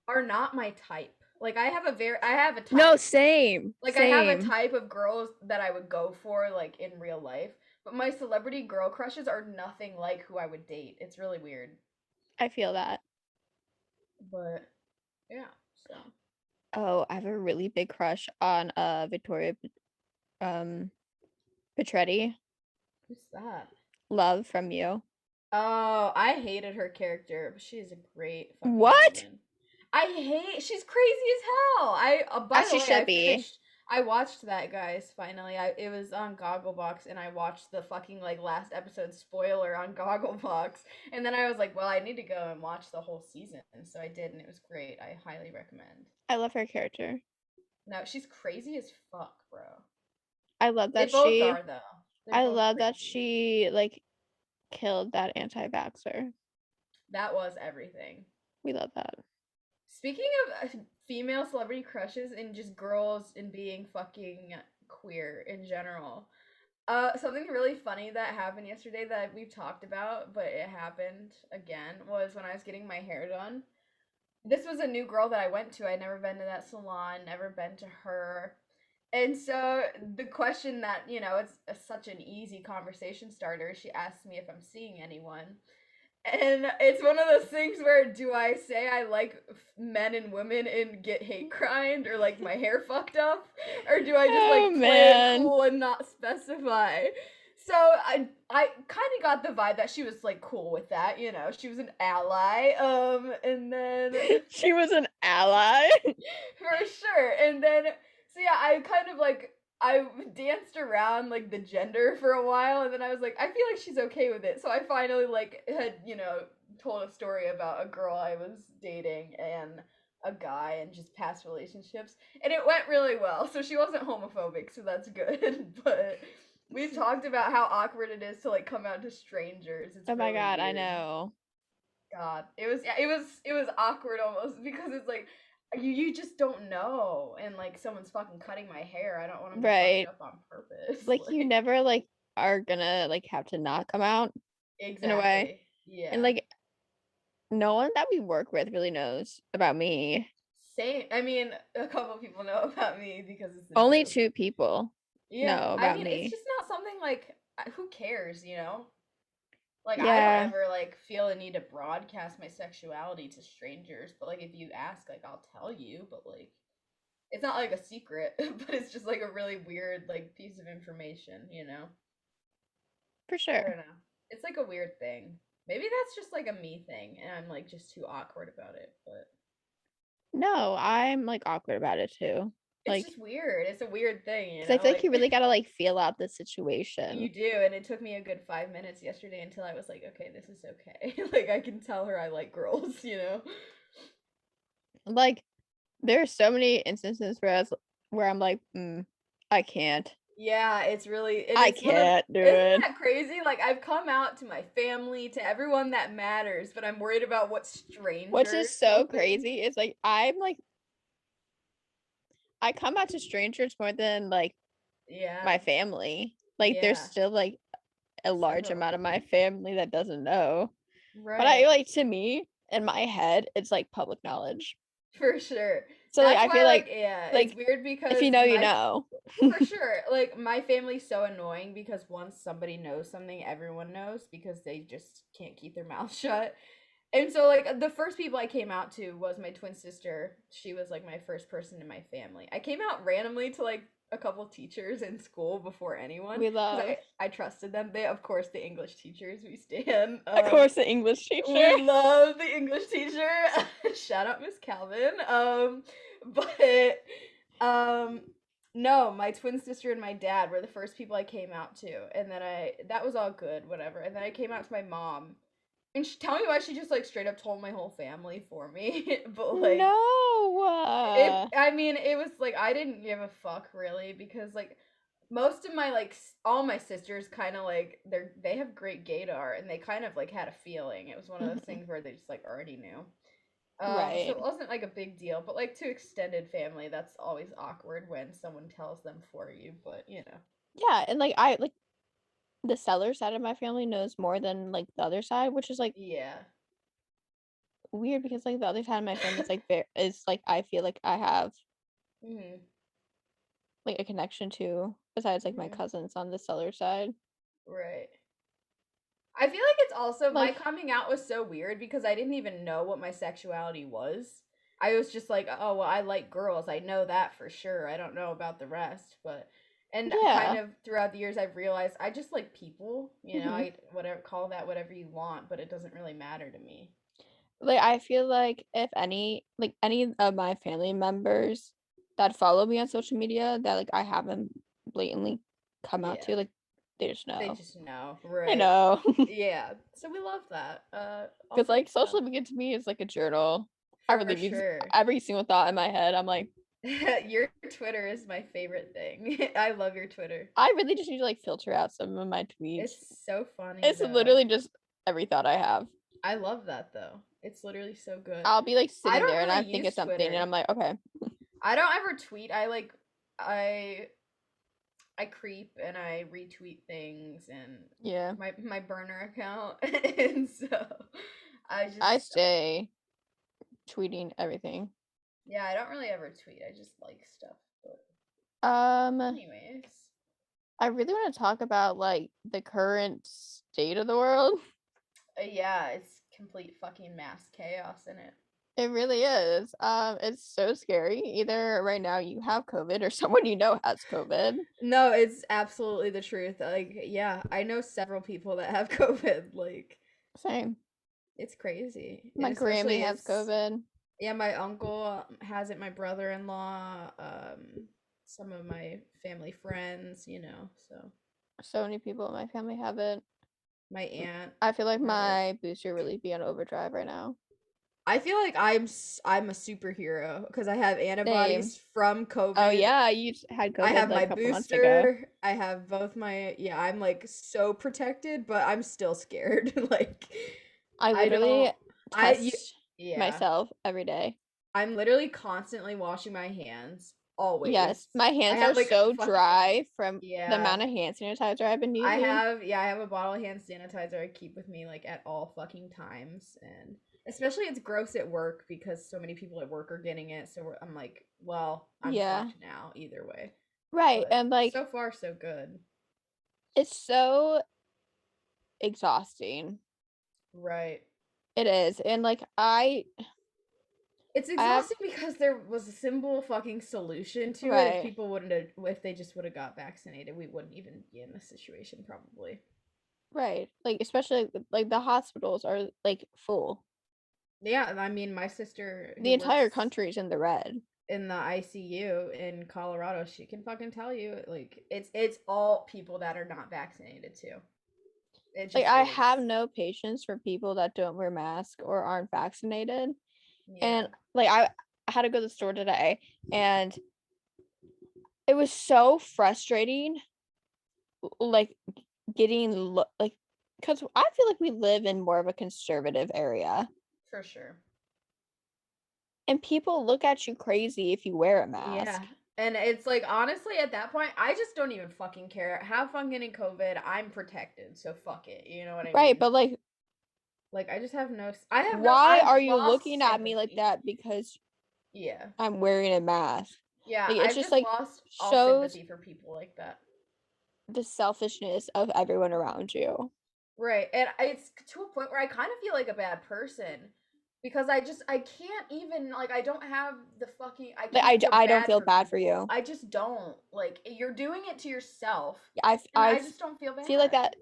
are not my type. Like I have a No, type. same. Like I have a Same. type of girls that I would go for like in real life, but my celebrity girl crushes are nothing like who I would date. It's really weird. I feel that. But yeah, so Oh, I have a really big crush on Victoria um Petretti. who's that? Love from You. Oh, I hated her character, but she's a great fucking What? woman. She's crazy as hell. By As the she way, should be. I watched that, guys, finally. It was on Gogglebox and I watched the fucking like last episode spoiler on Gogglebox. And then I was like, well, I need to go and watch the whole season. So I did and it was great. I highly recommend. I love her character. No, she's crazy as fuck, bro. I love They that both she are though. They're I both love that crazy. she like killed that anti-vaxxer. That was everything. We love that. Speaking of female celebrity crushes and just girls and being fucking queer in general, something really funny that happened yesterday that we've talked about, but it happened again, was when I was getting my hair done. This was a new girl that I went to. I'd never been to that salon, never been to her. And so the question that, it's such an easy conversation starter, she asked me if I'm seeing anyone. And it's one of those things where do I say I like men and women and get hate crimed or like my hair fucked up? Or do I just Oh like play it man. cool and not specify? So I kind of got the vibe that she was like cool with that, she was an ally. And then She was an ally. for sure. And then so yeah, I kind of like I danced around like the gender for a while and then I was like, I feel like she's okay with it. So I finally like had, told a story about a girl I was dating and a guy and just past relationships. And it went really well. So she wasn't homophobic, so that's good. But we've talked about how awkward it is to like come out to strangers. It's Oh my really god, I weird. know. God, it was awkward almost because it's like you just don't know, and like someone's fucking cutting my hair. I don't want them to fuck it Right. up on purpose. Like you never like are gonna like have to not come out in a way. Exactly. And Yeah. like no one that we work with really knows about me. Same. I mean, a couple people know about me because it's the Only truth. 2 people Yeah. know I about mean, it's me. just not something like who cares. Like I don't Yeah, ever like feel a need to broadcast my sexuality to strangers, but like if you ask, like I'll tell you, but like it's not like a secret, but it's just like a really weird like piece of information. for I sure. don't know. It's like a weird thing. Maybe that's just like a me thing and I'm like just too awkward about it, but No, I'm like awkward about it too. it's Like, just weird. It's a weird thing, because I feel like you like really gotta like feel out the you situation. do, and it took me a good 5 minutes yesterday until I was like, okay, this is okay. Like I can tell her I like girls. Like, there are so many instances where I'm like, I can't. Yeah, it's really and I it's one of can't do isn't it. that crazy? Like I've come out to my family, to everyone that matters, but I'm worried about what Which is strangers so will think. crazy is like I'm like I come out to strangers more than like Yeah. my family. Like there's Yeah. still like a large Several amount of my people. family that doesn't know. But I Right. like to me in my head it's like public knowledge. For sure. So like That's I feel why yeah, it's like weird if you because know you know. for sure, like my family's so annoying because once somebody knows something, everyone knows because they just can't keep their mouth shut. And so like the first people I came out to was my twin sister. She was like my first person in my family. I came out randomly to like a couple teachers in school before anyone We because love I trusted them. They of course the English teachers we stand. of course the English teacher. We love the English teacher. Shout out Miss Calvin. But um no, my twin sister and my dad were the first people I came out to. And then that was all good, whatever. And then I came out to my mom And tell me why she just like straight up told my whole family for me. But like, No. I mean, it was like I didn't give a fuck really because like most of my like all my sisters kind of like they have great gaydar and they kind of like had a feeling. It was one of those Mhm. things where they just like already knew. So Right. it wasn't like a big deal, but like to extended family, that's always awkward when someone tells them for you. But you know, Yeah, and like I like the seller side of my family knows more than like the other side, which is like yeah. weird because like the other side of my family is like is like I feel like I have Mhm. like a connection to besides like my Mhm. cousins on the seller side. Right. I feel like it's also my Like coming out was so weird because I didn't even know what my sexuality was. I was just like, oh, well, I like girls. I know that for sure. I don't know about the rest, but and kind yeah. of throughout the years I've realized I just like people, Hmm. I whatever call that whatever you want, but it doesn't really matter to me. Like I feel like if any of my family members that follow me on social media that like I haven't blatantly come out Yeah. to, like they just They know. just know, They right? know. Yeah. So we love that. Because Also like social media to me is like a journal. I for really use sure. every single thought in my head. I'm like, Your Twitter is my favorite thing. I love your Twitter. I really just need to like filter out some of my tweets. It's so funny It's though. literally just every thought I have. I love that though. It's literally so good. I'll be like I sitting don't there and really I think of use something and Twitter. I'm like, okay. I don't ever tweet. I I creep and I retweet things and Yeah. my burner account and so I I just stay tweeting everything. yeah, I don't really ever tweet. I just like stuff. But Um, anyways, I really want to talk about like the current state of the world. yeah, it's complete fucking mass chaos in it. It really is. It's so scary. Either right now you have COVID or someone you know has COVID. No, it's absolutely the truth. Like, yeah, I know several people that have COVID. Like, Same. it's crazy. And My Grammy especially has it's COVID. yeah, my uncle has it, my brother-in-law, some of my family friends, so So many people in my family have it. my aunt I feel like had it. my booster really be on overdrive right now. I feel like I'm a superhero because I have Same. antibodies from Oh COVID. yeah, you had I COVID have like my a couple months ago. booster. I have both my yeah, I'm like so protected, but I'm still scared. Like I I don't literally I you test yeah. myself every day. I'm literally constantly washing my hands always. Yes, my I hands are have like so fuck dry from the yeah. amount of hand sanitizer I've been using. I have a bottle of hand sanitizer I keep with me like at all fucking times and especially it's gross at work because so many people at work are getting it. So I'm like, well, I'm Yeah, fucked now either way. right. But And like so far so good. it's so exhausting. Right. It is. And like It's I have exhausting because there was a simple fucking solution to it. If right, people wouldn't have, if they just would have got vaccinated, we wouldn't even be in this situation probably. right. Like especially like the hospitals are like full. Yeah, I mean, my sister The who entire works country is in the red. in the ICU in Colorado, she can fucking tell you like it's all people that are not vaccinated too. It Like just I is. have no patience for people that don't wear masks or aren't vaccinated. Yeah. And like I had to go to the store today and it was so frustrating like getting like because I feel like we live in more of a conservative area For sure. and people look at you crazy if you wear a mask. Yeah. And it's like honestly at that point, I just don't even fucking care. Have fun getting COVID. I'm protected, so fuck it. You know what I Right, mean? but like Like why I've are you lost looking at me like sympathy. that because Yeah. I'm wearing a mask? Yeah, Like it's I've just just like lost all shows sympathy for people like that. the selfishness of everyone around you. Right. And it's to a point where I kind of feel like a bad person because I can't even like I don't have the fucking I Like can't feel I don't bad feel for bad for people. you. I just don't. Like you're doing it to yourself and I I just don't feel feel like bad. that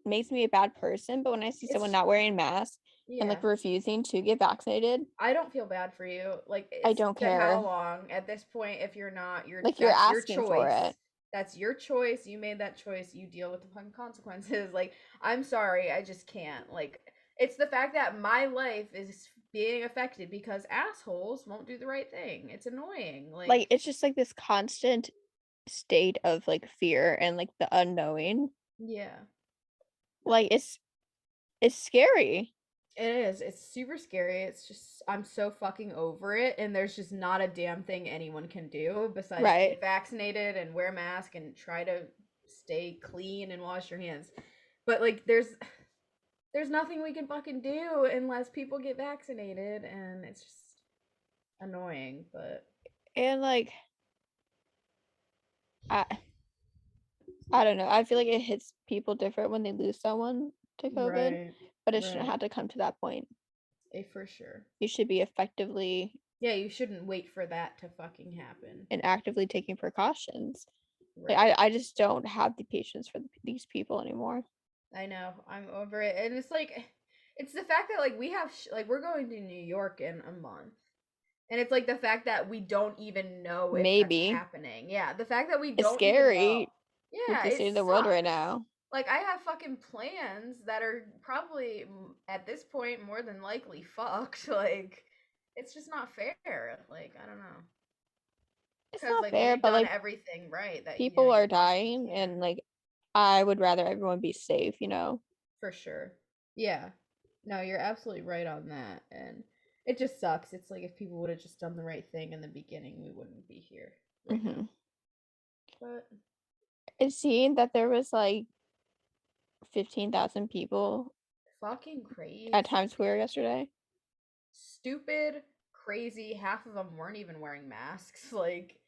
makes me a bad person, but when I see someone It's not wearing masks and yeah. like refusing to get vaccinated, I don't feel bad for you. Like I it's don't been how care. long at this point if you're not you're Like you're that's your asking for choice. it. That's your choice. You made that choice. You deal with the fucking consequences. Like I'm sorry, I just can't. Like It's the fact that my life is being affected because assholes won't do the right thing. It's annoying. Like, it's just, like, this constant state of, like, fear and, like, the unknowing. Yeah. Like, it's scary. It is. It's super scary. It's just I'm so fucking over it, and there's just not a damn thing anyone can do besides Right. get vaccinated and wear a mask and try to stay clean and wash your hands. But like there's nothing we can fucking do unless people get vaccinated, and it's just annoying, but And, like, I don't know. I feel like it hits people different when they lose someone to COVID, right. but it shouldn't have to come to that point. For sure. You should be effectively Yeah, you shouldn't wait for that to fucking happen. and actively taking precautions. Right. Like, I just don't have the patience for these people anymore. I know. I'm over it. And it's like it's the fact that like we have like we're going to New York in a month. And it's like the fact that we don't even know if that's Maybe. happening. Yeah, the fact that we It's don't even know. scary with Yeah, the it state of the world right sucks. now. Like I have fucking plans that are probably at this point more than likely fucked. Like it's just not fair. Like I don't know. It's Because not like when fair, you've but done like everything right, that people are you possibly dying, and can. like I would rather everyone be safe, you know? For sure. Yeah. No, you're absolutely right on that. And it just sucks. It's like if people would have just done the right thing in the beginning, we wouldn't be here right Mm-hmm. now. But It seemed that there was like 15,000 people fucking crazy. at Times Square yesterday. Stupid, crazy. Half of them weren't even wearing masks. Like,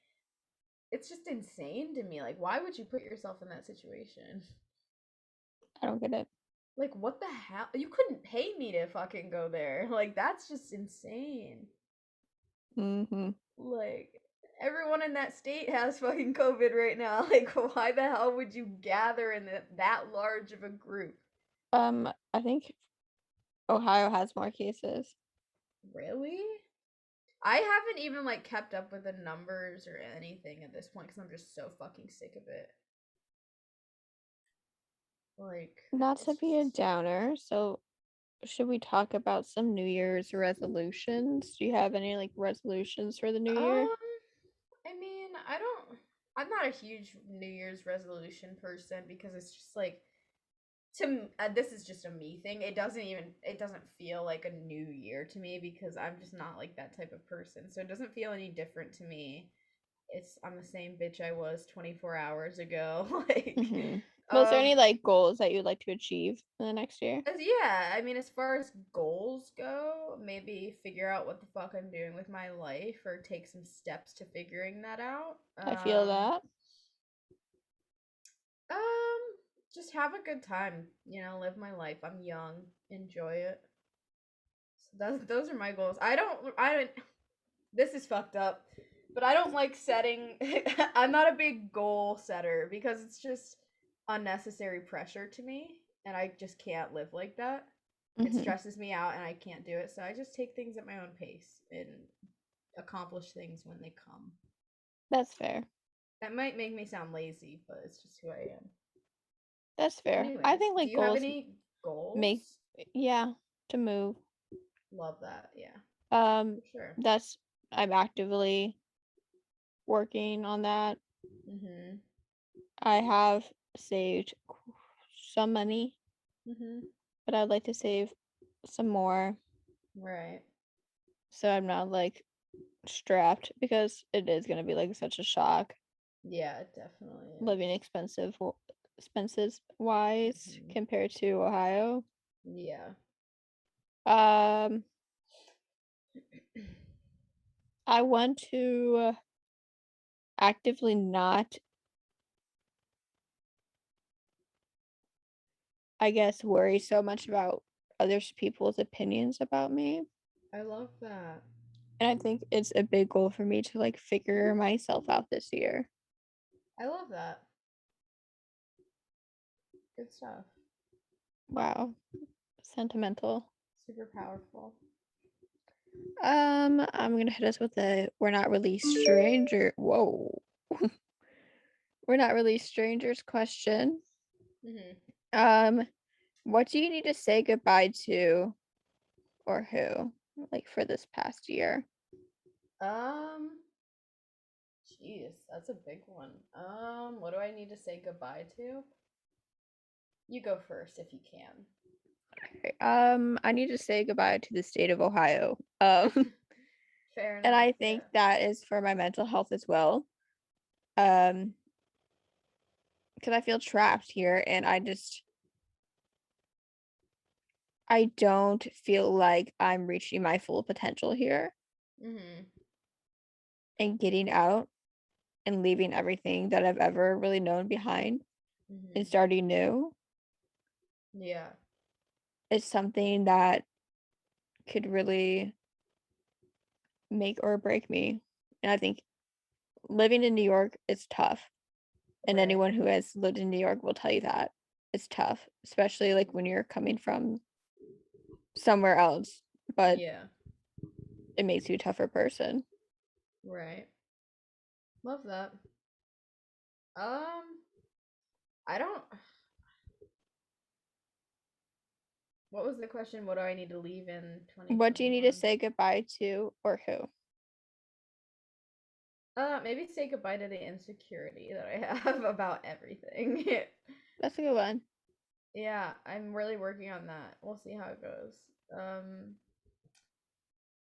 it's just insane to me. Like, why would you put yourself in that situation? I don't get it. Like, what the hell? You couldn't pay me to fucking go there. Like, that's just insane. Mm-hmm. Like, everyone in that state has fucking COVID right now. Like, why the hell would you gather in that large of a group? I think Ohio has more cases. Really? I haven't even like kept up with the numbers or anything at this point because I'm just so fucking sick of it. Like, Not to it's be a just downer, so should we talk about some New Year's resolutions? Do you have any like resolutions for the new year? I mean, I'm not a huge New Year's resolution person because it's just like this is just a me thing. It doesn't feel like a new year to me because I'm just not like that type of person. So it doesn't feel any different to me. I'm the same bitch I was 24 hours ago. Like Mm-hmm. Well, is there any like goals that you'd like to achieve in the next year? yeah, I mean as far as goals go, maybe figure out what the fuck I'm doing with my life or take some steps to figuring that out. I feel that. Um, just have a good time. You know, live my life. I'm young. Enjoy it. So those are my goals. I don't. This is fucked up, but I don't like setting. I'm not a big goal setter because it's just unnecessary pressure to me, and I just can't live like that. It Mm-hmm. stresses me out, and I can't do it. So I just take things at my own pace and accomplish things when they come. That's fair. That might make me sound lazy, but it's just who I am. That's fair. I Anyways, think do like you have goals any make, goals? yeah, to move. Love that. Yeah, Um, for sure. that's I'm actively working on that. Mhm. I have saved some money, Mhm. but I'd like to save some more Right. so I'm not like strapped because it is gonna be like such a shock Yeah, it definitely is. living expenses wise Mhm. compared to Ohio. Yeah. Um, I want to actively not, I guess, worry so much about other people's opinions about me. I love that. And I think it's a big goal for me to like figure myself out this year. I love that. Good stuff. Wow, sentimental. Super powerful. I'm gonna hit us with a we're not really stranger. Whoa. We're not really strangers question. Mhm. Um, What do you need to say goodbye to, or who, like, for this past year? Jeez, that's a big one. What do I need to say goodbye to? You go first if you can. Okay, I need to say goodbye to the state of Ohio. Fair enough. And I think that is for my mental health as well. Because I feel trapped here, and I don't feel like I'm reaching my full potential here. Mm-hmm. And getting out and leaving everything that I've ever really known behind and starting new. Yeah. Is something that could really make or break me. And I think living in New York is tough. And anyone who has lived in New York will tell you that it's tough, especially like when you're coming from somewhere else. But yeah, it makes you a tougher person. right. Love that. I don't. What was the question? What do I need to leave in 2021? What do you need to say goodbye to, or who? Maybe say goodbye to the insecurity that I have about everything. That's a good one. Yeah, I'm really working on that. We'll see how it goes.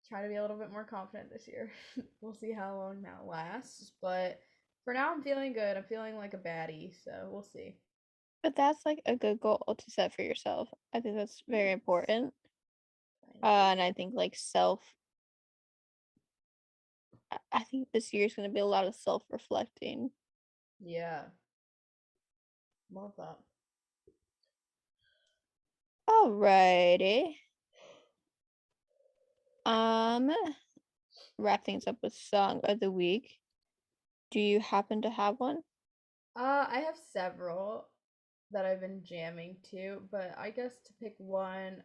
Try to be a little bit more confident this year. We'll see how long that lasts, but for now I'm feeling good. I'm feeling like a baddie, so we'll see. But that's like a good goal to set for yourself. I think that's very important. And I think like I think this year is going to be a lot of self-reflecting. Yeah. Love that. Alrighty. Wrap things up with song of the week. Do you happen to have one? I have several that I've been jamming to, but I guess to pick one,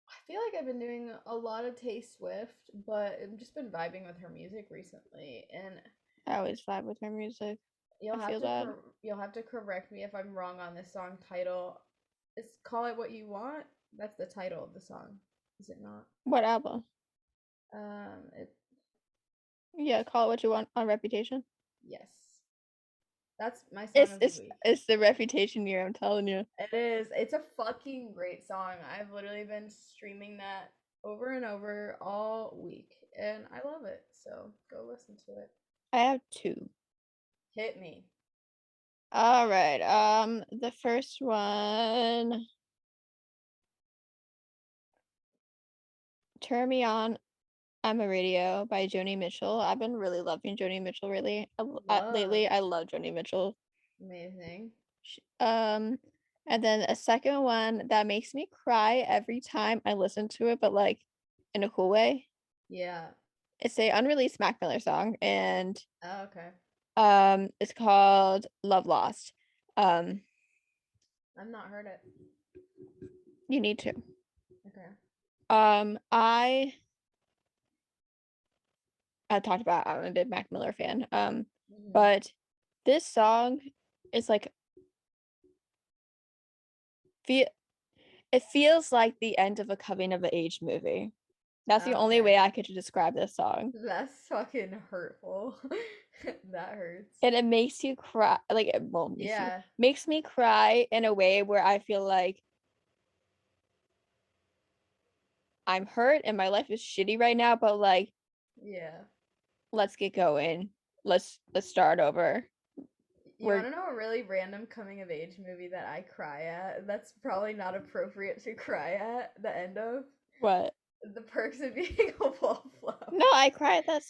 I feel like I've been doing a lot of Tay Swift, but I've just been vibing with her music recently, and I always vibe with her music. I feel that. you'll have to correct me if I'm wrong on this song title. It's Call It What You Want. That's the title of the song, is it not? What album? It Yeah, Call It What You Want on Reputation. yes, that's my song of the week. It's the Reputation year, I'm telling you. It is. It's a fucking great song. I've literally been streaming that over and over all week, and I love it. So go listen to it. I have two. Hit me. All right. The first one, Turn Me On, I'm a Radio by Joni Mitchell. I've been really loving Joni Mitchell lately. Lately, I love Joni Mitchell. Amazing. And then a second one that makes me cry every time I listen to it, but like in a cool way. Yeah. It's a unreleased Mac Miller song, and Oh, okay. it's called Love Lost. I've not heard it. You need to. Okay. I talked about I'm a big Mac Miller fan. But this song is like it feels like the end of a coming of age movie. That's the only way I could describe this song. That's fucking hurtful. That hurts. And it makes you cry, like it won't makes me cry in a way where I feel like I'm hurt and my life is shitty right now, but like let's get going. Let's start over. You want to know a really random coming of age movie that I cry at? That's probably not appropriate to cry at the end of. What? The Perks of Being a Wallflower. No, I cry at that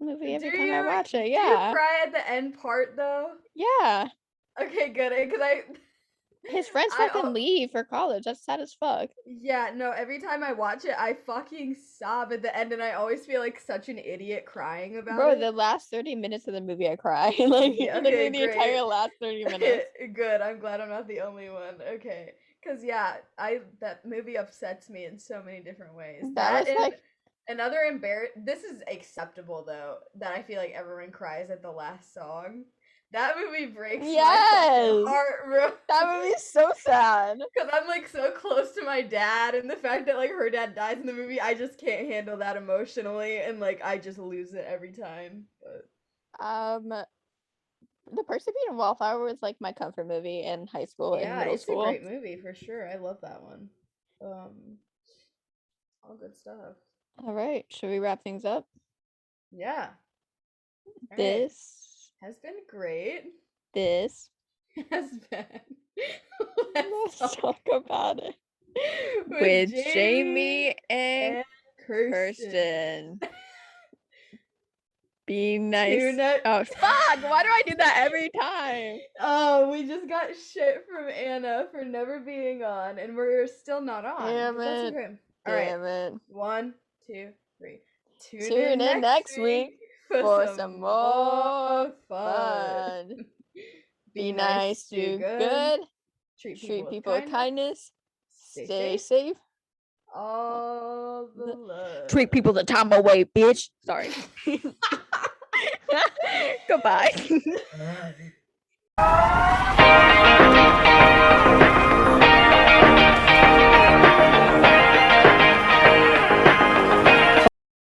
movie every time I watch it. Yeah. Do you cry at the end part though? Yeah. Okay, good. Because his friends fucking leave for college. That's sad as fuck. Yeah, no, every time I watch it, I fucking sob at the end, and I always feel like such an idiot crying about it. Bro, the last 30 minutes of the movie I cry. Like, literally the entire last 30 minutes. Good, I'm glad I'm not the only one. Okay. Because, yeah, that movie upsets me in so many different ways. That and like another this is acceptable, though, that I feel like everyone cries at the last song. That movie breaks my Yes. heart, bro. That movie is so sad. Because I'm like so close to my dad, and the fact that like her dad dies in the movie, I just can't handle that emotionally, and like I just lose it every time. But The Perseverance Wallflower was like my comfort movie in high school and yeah, middle it's school. a great movie for sure. I love that one. All good stuff. All right, should we wrap things up? Yeah. All this right. Has been great. This has been. Let's talk about it with Jamie and Kirsten. Be nice. Oh, fuck! Why do I do that every time? Oh, we just got shit from Anna for never being on, and we're still not on. Damn it. Okay. All right. 1, 2, 3. Tune in next week for some more fun. Be nice, do good. Treat people with kindness. Stay safe. All the love. Treat people the time away, bitch. Sorry. Goodbye.